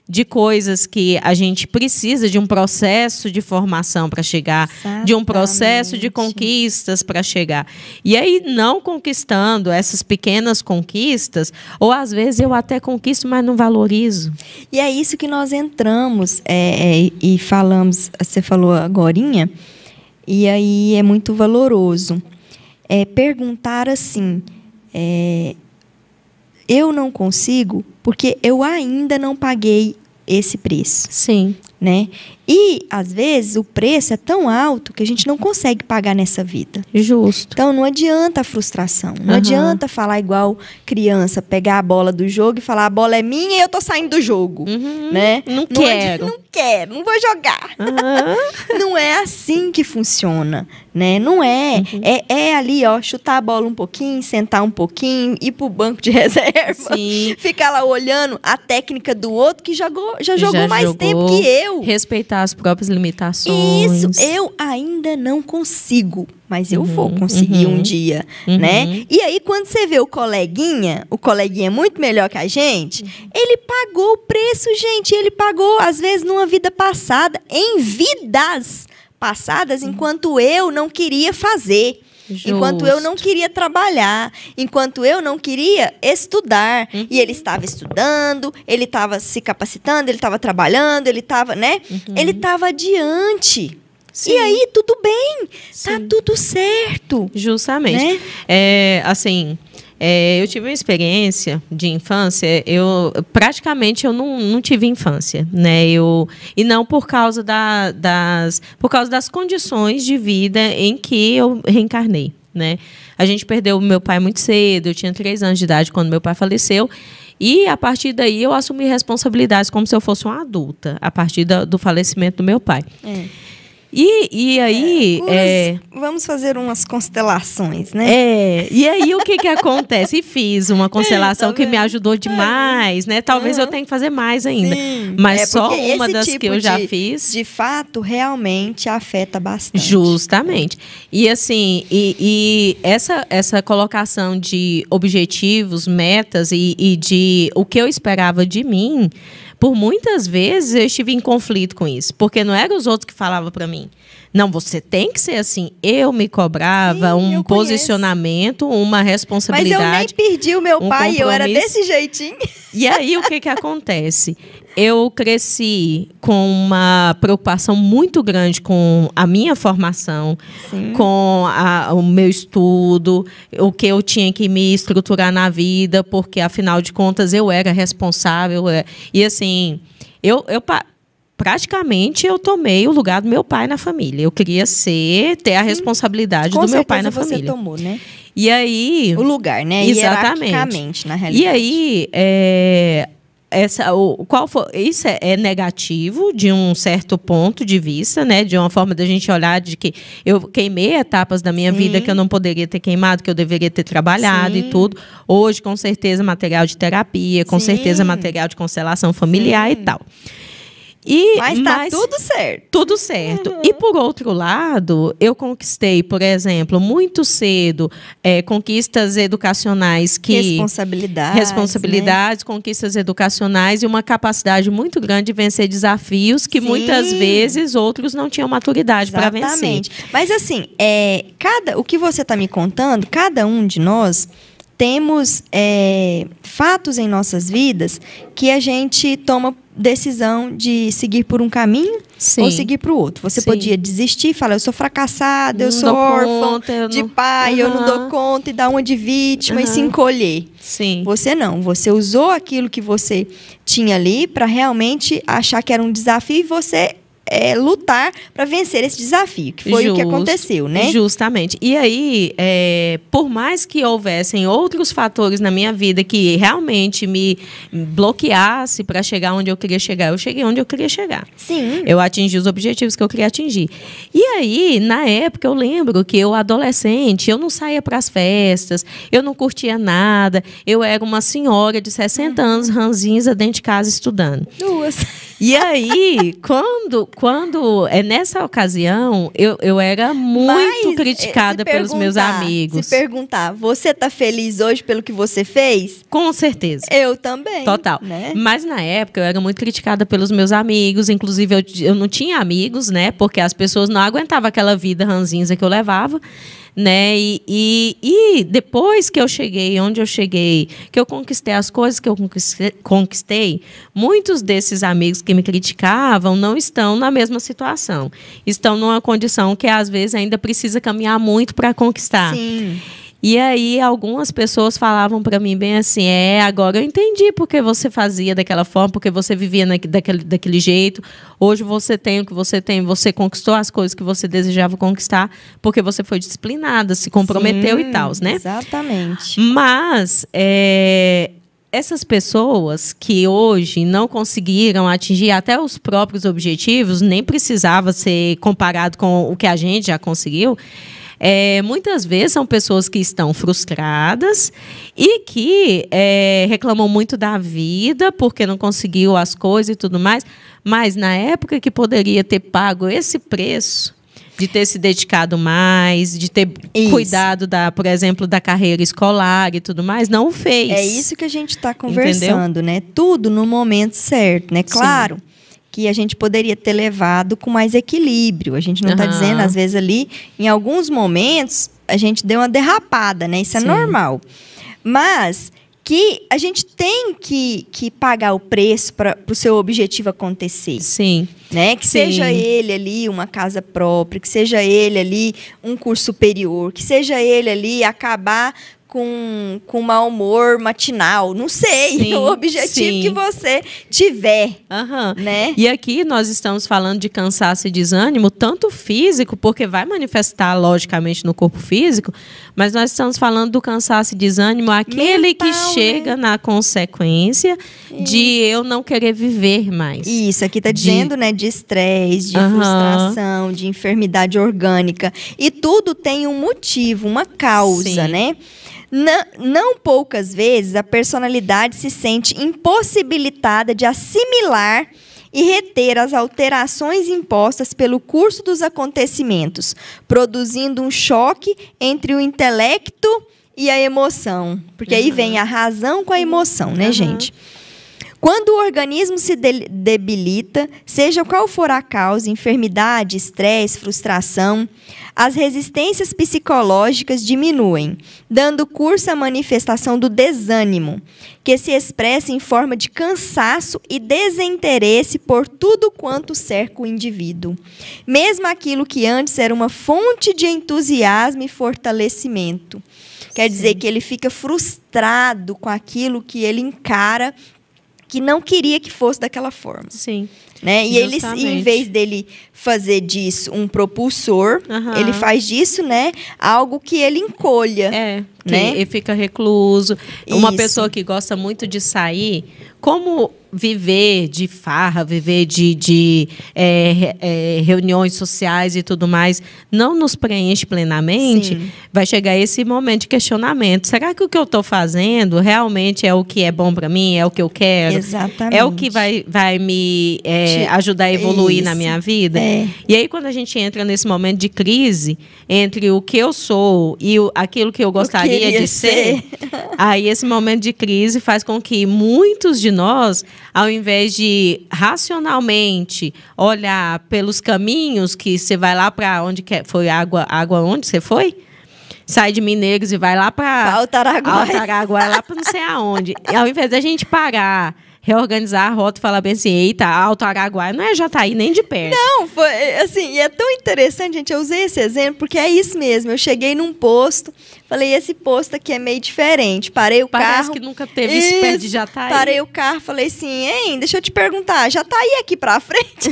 de coisas que a gente precisa de um processo de formação para chegar, exatamente, de um processo de conquistas para chegar. E aí, não conquistando essas pequenas conquistas, ou às vezes eu até conquisto, mas não valorizo. E é isso que nós entramos e falamos, você falou agorinha, e aí é muito valoroso. Perguntar assim, eu não consigo porque eu ainda não paguei esse preço. Sim. Né? E, às vezes, o preço é tão alto que a gente não consegue pagar nessa vida. Justo. Então, não adianta a frustração. Não adianta falar igual criança, pegar a bola do jogo e falar, a bola é minha e eu tô saindo do jogo. Né? Não quero. Não quero, não vou jogar. Não é assim que funciona. Né? Não é. É ali, ó, chutar a bola um pouquinho, sentar um pouquinho, ir pro banco de reserva. Sim. Ficar lá olhando a técnica do outro que já jogou mais tempo que eu. Respeitar as próprias limitações. Isso, eu ainda não consigo, mas eu vou conseguir um dia, né? E aí, quando você vê o coleguinha é muito melhor que a gente, ele pagou o preço, gente, ele pagou, às vezes, numa vida passada, em vidas passadas, enquanto eu não queria fazer. Justo. Enquanto eu não queria trabalhar, enquanto eu não queria estudar. E ele estava estudando, ele estava se capacitando, ele estava trabalhando, ele estava, né? Ele estava adiante. Sim. E aí, tudo bem, tá tudo certo. Justamente. Né? Assim, eu tive uma experiência de infância, praticamente eu não tive infância, né? E não por causa das condições de vida em que eu reencarnei, né? A gente perdeu o meu pai muito cedo, eu tinha 3 anos de idade quando meu pai faleceu, e a partir daí eu assumi responsabilidades como se eu fosse uma adulta, a partir do falecimento do meu pai. E aí... vamos fazer umas constelações, né? E aí o que acontece? E fiz uma constelação que me ajudou demais, né? Talvez eu tenha que fazer mais ainda. Sim, mas só uma das tipo que eu já fiz. De fato, realmente afeta bastante. Justamente. E assim, essa colocação de objetivos, metas e de o que eu esperava de mim... Por muitas vezes eu estive em conflito com isso, porque não eram os outros que falavam para mim. Não, você tem que ser assim. Eu me cobrava um posicionamento, uma responsabilidade. Mas eu nem perdi o meu pai, eu era desse jeitinho. E aí o que acontece? Eu cresci com uma preocupação muito grande com a minha formação, com o meu estudo, o que eu tinha que me estruturar na vida, porque, afinal de contas, eu era responsável. E, assim, praticamente eu tomei o lugar do meu pai na família. Eu queria ter a responsabilidade do meu pai na família. Você tomou, né? E aí... O lugar, né? Exatamente. Hierarquicamente, na realidade. E aí... Isso é negativo de um certo ponto de vista, né? De uma forma da gente olhar de que eu queimei etapas da minha vida que eu não poderia ter queimado, que eu deveria ter trabalhado e tudo. Hoje, com certeza, material de terapia, com certeza, material de constelação familiar e tal. Mas tudo certo. Tudo certo. E, por outro lado, eu conquistei, por exemplo, muito cedo, conquistas educacionais responsabilidades, né? Conquistas educacionais e uma capacidade muito grande de vencer desafios que muitas vezes outros não tinham maturidade para vencer. Mas, assim, o que você está me contando, cada um de nós temos fatos em nossas vidas que a gente toma decisão de seguir por um caminho ou seguir para o outro. Você podia desistir e falar, eu sou fracassada, eu sou órfã de pai, eu não dou conta, e dar uma de vítima e se encolher. Sim. Você não. Você usou aquilo que você tinha ali para realmente achar que era um desafio e você lutar para vencer esse desafio, que foi o que aconteceu, né? Justamente. E aí, por mais que houvessem outros fatores na minha vida que realmente me bloqueasse para chegar onde eu queria chegar, eu cheguei onde eu queria chegar. Sim. Eu atingi os objetivos que eu queria atingir. E aí, na época, eu lembro que eu, adolescente, eu não saía para as festas, eu não curtia nada, eu era uma senhora de 60 anos, ranzinza, dentro de casa, estudando. Duas. E aí, quando nessa ocasião, eu era muito criticada pelos meus amigos. Se perguntar, você tá feliz hoje pelo que você fez? Com certeza. Eu também. Total. Né? Mas na época eu era muito criticada pelos meus amigos, inclusive eu não tinha amigos, né? Porque as pessoas não aguentavam aquela vida ranzinza que eu levava. Né? E depois que eu cheguei onde eu cheguei, que eu conquistei as coisas que eu conquistei, muitos desses amigos que me criticavam não estão na mesma situação. Estão numa condição que às vezes ainda precisa caminhar muito para conquistar. Sim. E aí, algumas pessoas falavam para mim bem assim, agora eu entendi porque você fazia daquela forma, porque você vivia daquele jeito. Hoje você tem o que você tem, você conquistou as coisas que você desejava conquistar, porque você foi disciplinada, se comprometeu. Sim, e tal, né? Exatamente. Mas essas pessoas que hoje não conseguiram atingir até os próprios objetivos, nem precisava ser comparado com o que a gente já conseguiu, muitas vezes são pessoas que estão frustradas e que reclamam muito da vida porque não conseguiu as coisas e tudo mais, mas na época que poderia ter pago esse preço, de ter se dedicado mais, de ter cuidado, por exemplo, da carreira escolar e tudo mais, não o fez. É isso que a gente está conversando, né? Tudo no momento certo, né? Claro. Sim. Que a gente poderia ter levado com mais equilíbrio. A gente não está dizendo, às vezes, ali, em alguns momentos, a gente deu uma derrapada, né? Isso é normal. Mas que a gente tem que pagar o preço para o seu objetivo acontecer. Sim. Né? Que seja ele ali uma casa própria, que seja ele ali um curso superior, que seja ele ali acabar com mau humor matinal, não sei, sim, o objetivo que você tiver, né? E aqui nós estamos falando de cansaço e desânimo, tanto físico, porque vai manifestar logicamente no corpo físico, mas nós estamos falando do cansaço e desânimo, aquele mental, que chega, né, na consequência de eu não querer viver mais. Isso, aqui está dizendo, né, de estresse, de frustração, de enfermidade orgânica, e tudo tem um motivo, uma causa, né? Não poucas vezes a personalidade se sente impossibilitada de assimilar e reter as alterações impostas pelo curso dos acontecimentos, produzindo um choque entre o intelecto e a emoção. Porque aí vem a razão com a emoção, né, gente? Quando o organismo se debilita, seja qual for a causa, enfermidade, estresse, frustração, as resistências psicológicas diminuem, dando curso à manifestação do desânimo, que se expressa em forma de cansaço e desinteresse por tudo quanto cerca o indivíduo. Mesmo aquilo que antes era uma fonte de entusiasmo e fortalecimento. Quer dizer que ele fica frustrado com aquilo que ele encara, que não queria que fosse daquela forma. Sim. Né? E ele, em vez dele fazer disso um propulsor, ele faz disso, né, algo que ele encolha. Né? Ele fica recluso. Isso. Uma pessoa que gosta muito de sair, como viver de farra, viver de reuniões sociais e tudo mais, não nos preenche plenamente, vai chegar esse momento de questionamento. Será que o que eu estou fazendo realmente é o que é bom para mim? É o que eu quero? Exatamente. É o que vai me ajudar a evoluir na minha vida? E aí, quando a gente entra nesse momento de crise entre o que eu sou e aquilo que eu gostaria de ser, aí esse momento de crise faz com que muitos de nós, ao invés de racionalmente olhar pelos caminhos que você vai lá para onde foi água onde você foi? Sai de Mineiros e vai lá para Altaraguaia, lá para não sei aonde. Ao invés da gente parar reorganizar a rota e falar bem assim, eita, Alto Araguaia não é Jataí nem de perto. Não, foi assim, e é tão interessante, gente, eu usei esse exemplo, porque é isso mesmo, eu cheguei num posto, falei, esse posto aqui é meio diferente, parei o carro... Parece que nunca teve isso perto de Jataí. Parei o carro, falei assim, hein, deixa eu te perguntar, Jataí aqui pra frente?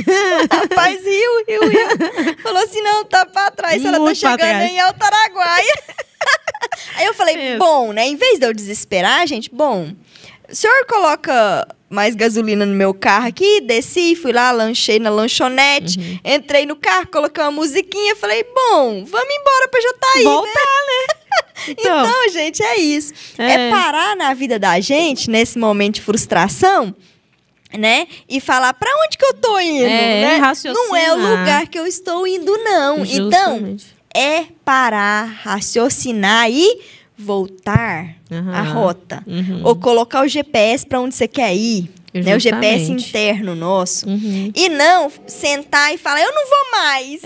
Rapaz, riu. Falou assim, não, tá pra trás, ela tá chegando em Alto Araguaia. Aí eu falei, bom, né, em vez de eu desesperar, gente, bom, o senhor coloca mais gasolina no meu carro aqui, desci, fui lá, lanchei na lanchonete, entrei no carro, coloquei uma musiquinha, falei, bom, vamos embora pra Jataí, voltar, né? Então, gente, é isso. É parar na vida da gente, nesse momento de frustração, né? E falar, pra onde que eu tô indo, né? Não é o lugar que eu estou indo, não. Justamente. Então, é parar, raciocinar e voltar a rota. Ou colocar o GPS para onde você quer ir. Né? O GPS interno nosso. E não sentar e falar, eu não vou mais.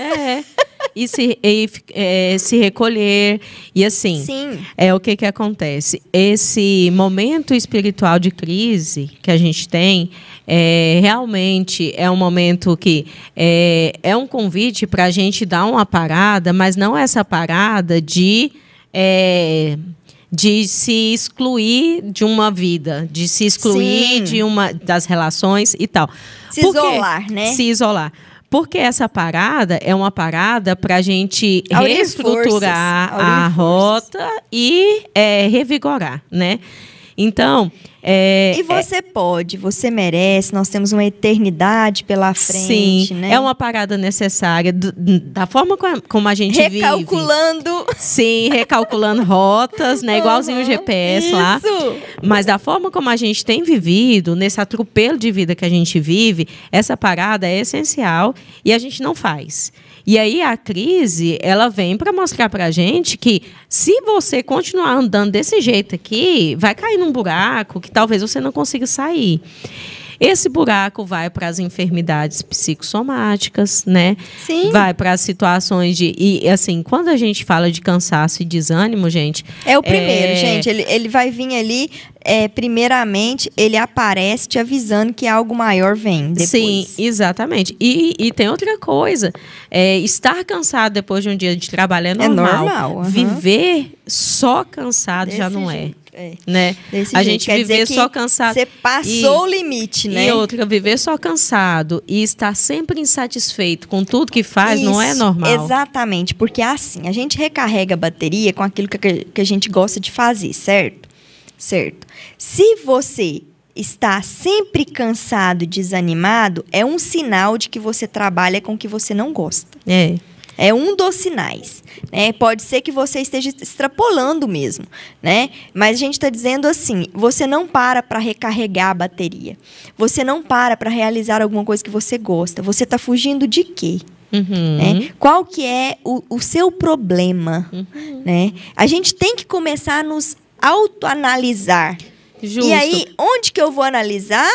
E se recolher. E assim, o que acontece? Esse momento espiritual de crise que a gente tem, realmente é um momento que é um convite para a gente dar uma parada, mas não essa parada de se excluir de uma vida, de se excluir das relações e tal. Isolar, né? Se isolar. Porque essa parada é uma parada para a gente reestruturar a rota e revigorar, né? Então... e você pode, você merece, nós temos uma eternidade pela frente, sim, né? É uma parada necessária, da forma como a gente vive. Recalculando. Sim, recalculando rotas, né? Igualzinho o GPS lá. Mas da forma como a gente tem vivido, nesse atropelo de vida que a gente vive, essa parada é essencial e a gente não faz. E aí a crise, ela vem para mostrar para a gente que se você continuar andando desse jeito aqui, vai cair num buraco que talvez você não consiga sair. Esse buraco vai para as enfermidades psicossomáticas, né? Sim. Vai para as situações de... E, assim, quando a gente fala de cansaço e desânimo, gente... É o primeiro, gente. Ele vai vir ali... primeiramente, ele aparece te avisando que algo maior vem depois. Sim, exatamente. E tem outra coisa. Estar cansado depois de um dia de trabalho é normal. É normal. Viver só cansado já não é. Né? A gente viver só cansado. Você passou o limite, né? E outra, viver só cansado e estar sempre insatisfeito com tudo que faz não é normal. Exatamente, porque assim, a gente recarrega a bateria com aquilo que a gente gosta de fazer, certo? Certo. Se você está sempre cansado, desanimado, é um sinal de que você trabalha com o que você não gosta. É um dos sinais, né? Pode ser que você esteja extrapolando mesmo, né? Mas a gente está dizendo assim, você não para recarregar a bateria. Você não para realizar alguma coisa que você gosta. Você está fugindo de quê? Né? Qual que é o seu problema? Né? A gente tem que começar a nos autoanalisar. Justo. E aí, onde que eu vou analisar?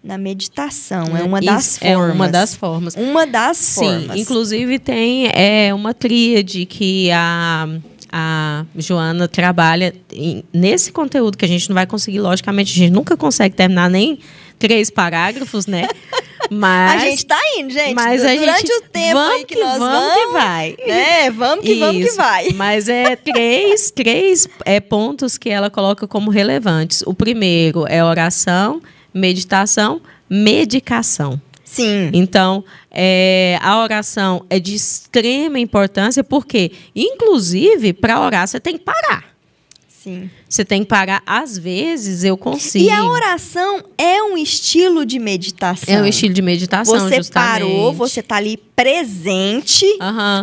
Na meditação, é uma das formas. É uma das formas. Uma das formas. Sim, inclusive tem uma tríade que a Joana trabalha nesse conteúdo que a gente não vai conseguir, logicamente, a gente nunca consegue terminar nem 3 parágrafos, né? Mas a gente tá indo, gente. Mas durante o tempo aí que nós vamos que vai. Né? Vamos que vai. Mas três pontos que ela coloca como relevantes. O primeiro é oração, meditação, medicação. Sim. Então, a oração é de extrema importância, porque, inclusive, para orar, você tem que parar. Sim. Você tem que parar, às vezes eu consigo. E a oração é um estilo de meditação. É um estilo de meditação, você justamente. Parou, você está ali presente,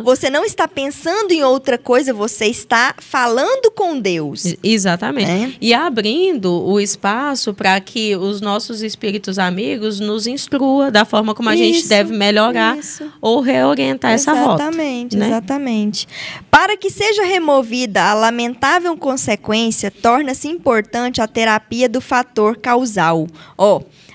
você não está pensando em outra coisa, você está falando com Deus. Exatamente. E abrindo o espaço para que os nossos espíritos amigos nos instrua da forma como a gente deve melhorar ou reorientar essa rota. Exatamente, né? Exatamente. Para que seja removida a lamentável consequência, torna-se importante a terapia do fator causal.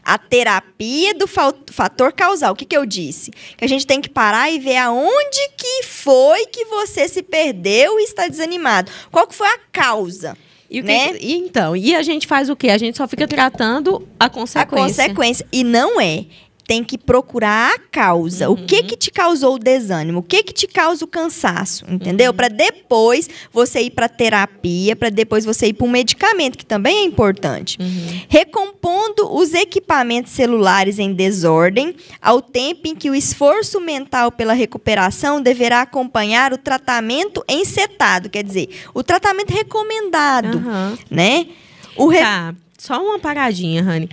A terapia do fator causal. O que eu disse? Que a gente tem que parar e ver aonde que foi que você se perdeu e está desanimado. Qual que foi a causa? E a gente faz o quê? A gente só fica tratando a consequência. A consequência. E não é. Tem que procurar a causa. O que te causou o desânimo? O que te causa o cansaço? Entendeu? Para depois você ir para terapia, para depois você ir para um medicamento, que também é importante. Recompondo os equipamentos celulares em desordem, ao tempo em que o esforço mental pela recuperação deverá acompanhar o tratamento encetado. Quer dizer, o tratamento recomendado, né? Tá. Só uma paradinha, Rani.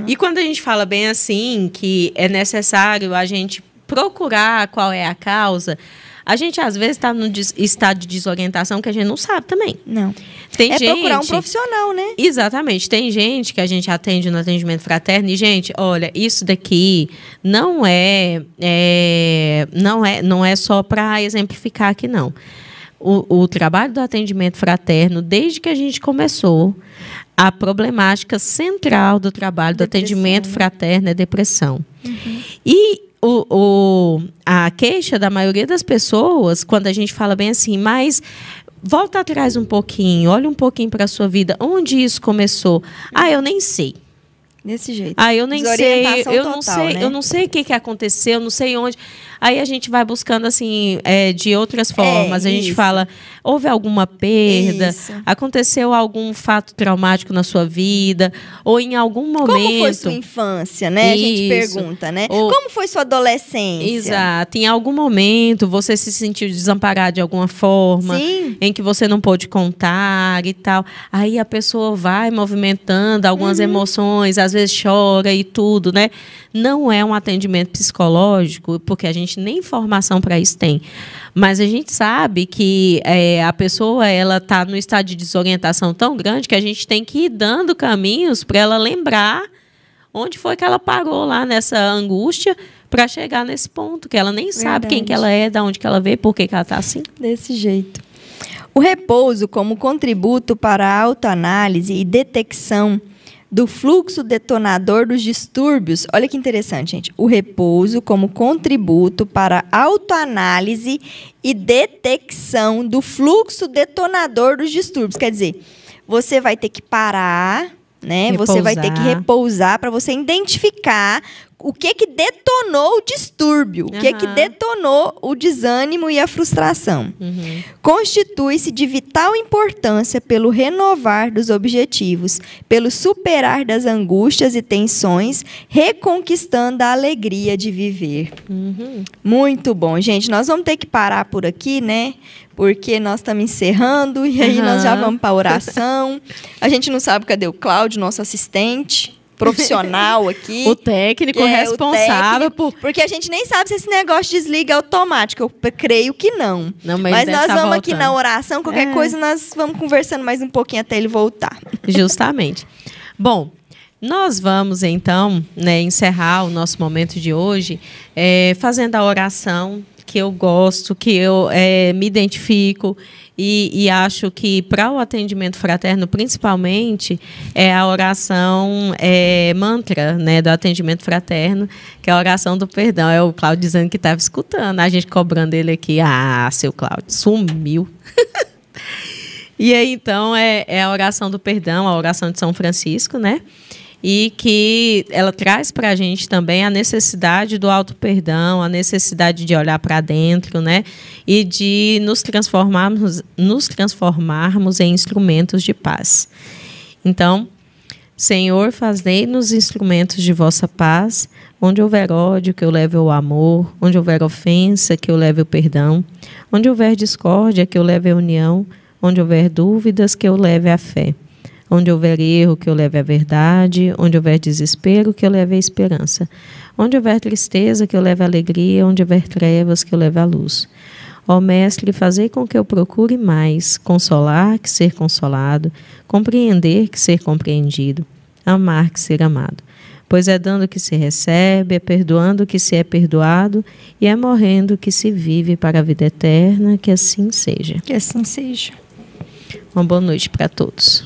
E quando a gente fala bem assim, que é necessário a gente procurar qual é a causa, a gente às vezes está no estado de desorientação que a gente não sabe também. Não. Tem gente, procurar um profissional, né? Exatamente. Tem gente que a gente atende no atendimento fraterno e, gente, olha, isso daqui não é só para exemplificar aqui, não. O trabalho do atendimento fraterno, desde que a gente começou, a problemática central do trabalho do atendimento fraterno é depressão. E a queixa da maioria das pessoas, quando a gente fala bem assim, mas volta atrás um pouquinho, olha um pouquinho para a sua vida, onde isso começou? Eu nem sei. Desse jeito. Eu nem sei, né? Eu não sei o que aconteceu, não sei onde. Aí a gente vai buscando assim, de outras formas. A gente fala, houve alguma perda? Aconteceu algum fato traumático na sua vida? Ou em algum momento... Como foi sua infância, né? A gente pergunta, né? Como foi sua adolescência? Exato. Em algum momento você se sentiu desamparado de alguma forma, em que você não pôde contar e tal. Aí a pessoa vai movimentando algumas emoções, às vezes chora e tudo, né? Não é um atendimento psicológico, porque a gente nem informação para isso tem. Mas a gente sabe que a pessoa está no estado de desorientação tão grande que a gente tem que ir dando caminhos para ela lembrar onde foi que ela parou lá nessa angústia para chegar nesse ponto, que ela nem sabe quem que ela é, de onde que ela veio, por que ela está assim. Desse jeito. O repouso como contributo para a autoanálise e detecção do fluxo detonador dos distúrbios. Olha que interessante, gente. O repouso como contributo para autoanálise e detecção do fluxo detonador dos distúrbios. Quer dizer, você vai ter que parar, né? Repousar. Você vai ter que repousar para você identificar o que detonou o distúrbio, o que detonou o desânimo e a frustração. Constitui-se de vital importância pelo renovar dos objetivos, pelo superar das angústias e tensões, reconquistando a alegria de viver. Muito bom, gente. Nós vamos ter que parar por aqui, né? Porque nós estamos encerrando e aí nós já vamos para a oração. A gente não sabe cadê o Cláudio, nosso assistente profissional aqui. O técnico responsável por... Porque a gente nem sabe se esse negócio desliga automático. Eu creio que não. Mas nós vamos aqui na oração, qualquer coisa nós vamos conversando mais um pouquinho até ele voltar. Justamente. Bom, nós vamos então, né, encerrar o nosso momento de hoje fazendo a oração que eu gosto, que eu me identifico e acho que para o atendimento fraterno, principalmente, é a oração mantra, né, do atendimento fraterno, que é a oração do perdão. É o Cláudio dizendo que estava escutando, a gente cobrando ele aqui. Seu Cláudio, sumiu. E aí, então, é a oração do perdão, a oração de São Francisco, né? E que ela traz para a gente também a necessidade do auto-perdão, a necessidade de olhar para dentro, né? E de nos transformarmos em instrumentos de paz. Então, Senhor, fazei-nos instrumentos de vossa paz, onde houver ódio, que eu leve o amor, onde houver ofensa, que eu leve o perdão, onde houver discórdia, que eu leve a união, onde houver dúvidas, que eu leve a fé. Onde houver erro, que eu leve a verdade. Onde houver desespero, que eu leve a esperança. Onde houver tristeza, que eu leve a alegria. Onde houver trevas, que eu leve a luz. Ó Mestre, fazei com que eu procure mais consolar que ser consolado, compreender que ser compreendido, amar que ser amado. Pois é dando que se recebe, é perdoando que se é perdoado e é morrendo que se vive para a vida eterna. Que assim seja. Que assim seja. Uma boa noite para todos.